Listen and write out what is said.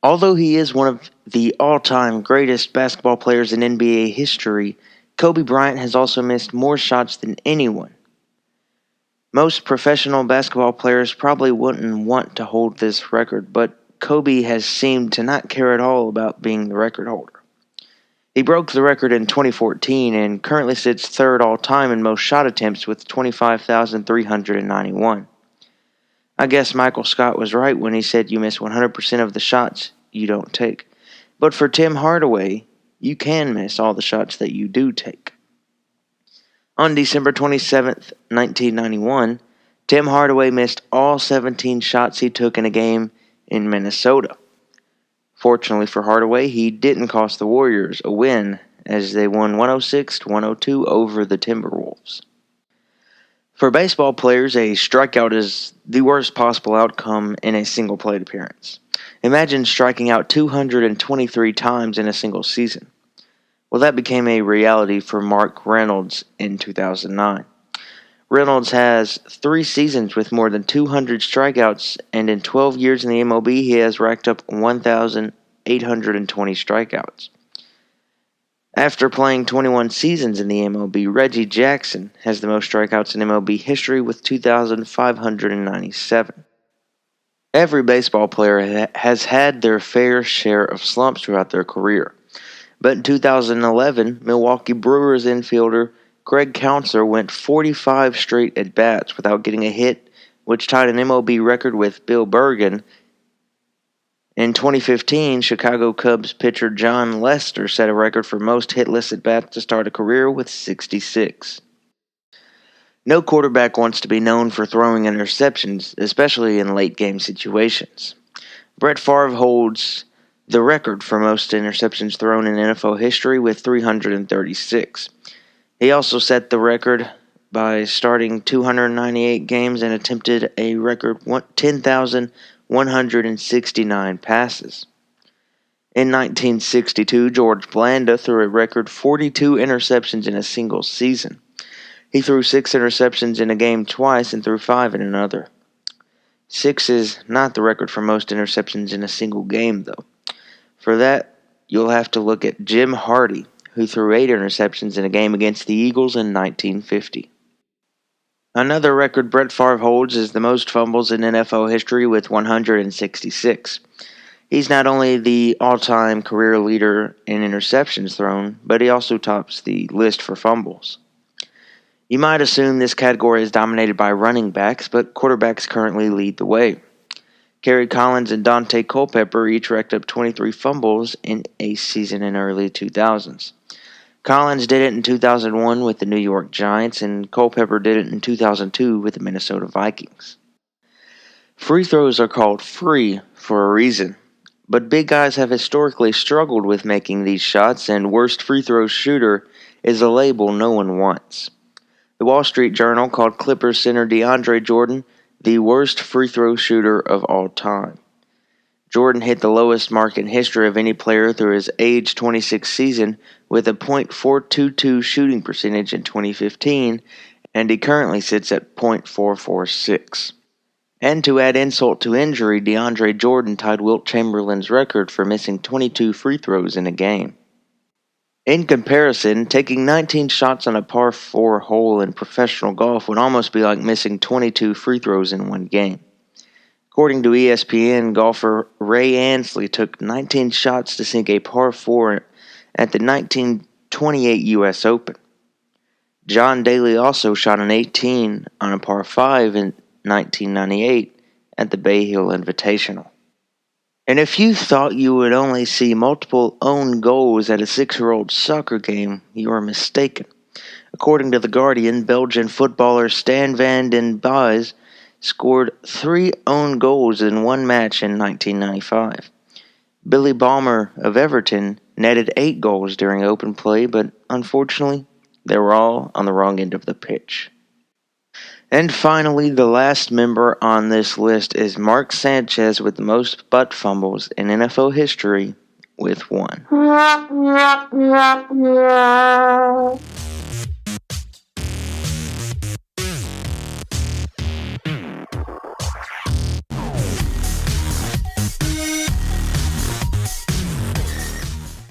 Although he is one of the all-time greatest basketball players in NBA history, Kobe Bryant has also missed more shots than anyone. Most professional basketball players probably wouldn't want to hold this record, but Kobe has seemed to not care at all about being the record holder. He broke the record in 2014 and currently sits third all-time in most shot attempts with 25,391. I guess Michael Scott was right when he said you miss 100% of the shots you don't take. But for Tim Hardaway, you can miss all the shots that you do take. On December 27th, 1991, Tim Hardaway missed all 17 shots he took in a game in Minnesota. Fortunately for Hardaway, he didn't cost the Warriors a win as they won 106-102 over the Timberwolves. For baseball players, a strikeout is the worst possible outcome in a single plate appearance. Imagine striking out 223 times in a single season. Well, that became a reality for Mark Reynolds in 2009. Reynolds has 3 seasons with more than 200 strikeouts, and in 12 years in the MLB, he has racked up 1,820 strikeouts. After playing 21 seasons in the MLB, Reggie Jackson has the most strikeouts in MLB history with 2,597. Every baseball player has had their fair share of slumps throughout their career. But in 2011, Milwaukee Brewers infielder Greg Counsler went 45 straight at-bats without getting a hit, which tied an MLB record with Bill Bergen. In 2015, Chicago Cubs pitcher Jon Lester set a record for most hitless at-bats to start a career with 66. No quarterback wants to be known for throwing interceptions, especially in late-game situations. Brett Favre holds the record for most interceptions thrown in NFL history with 336. He also set the record by starting 298 games and attempted a record 10,169 passes. In 1962, George Blanda threw a record 42 interceptions in a single season. He threw 6 interceptions in a game twice and threw 5 in another. 6 is not the record for most interceptions in a single game, though. For that, you'll have to look at Jim Hardy, who threw 8 interceptions in a game against the Eagles in 1950. Another record Brett Favre holds is the most fumbles in NFL history with 166. He's not only the all-time career leader in interceptions thrown, but he also tops the list for fumbles. You might assume this category is dominated by running backs, but quarterbacks currently lead the way. Kerry Collins and Dante Culpepper each racked up 23 fumbles in a season in early 2000s. Collins did it in 2001 with the New York Giants, and Culpepper did it in 2002 with the Minnesota Vikings. Free throws are called free for a reason, but big guys have historically struggled with making these shots, and worst free throw shooter is a label no one wants. The Wall Street Journal called Clippers center DeAndre Jordan the worst free throw shooter of all time. Jordan hit the lowest mark in history of any player through his age 26 season with a .422 shooting percentage in 2015, and he currently sits at .446. And to add insult to injury, DeAndre Jordan tied Wilt Chamberlain's record for missing 22 free throws in a game. In comparison, taking 19 shots on a par 4 hole in professional golf would almost be like missing 22 free throws in one game. According to ESPN, golfer Ray Ansley took 19 shots to sink a par 4 at the 1928 U.S. Open. John Daly also shot an 18 on a par 5 in 1998 at the Bay Hill Invitational. And if you thought you would only see multiple own goals at a 6-year-old soccer game, you are mistaken. According to The Guardian, Belgian footballer Stan van den Bosch scored 3 own goals in one match in 1995. Billy Balmer of Everton netted 8 goals during open play, but unfortunately, they were all on the wrong end of the pitch. And finally, the last member on this list is Mark Sanchez with the most butt fumbles in NFL history with 1.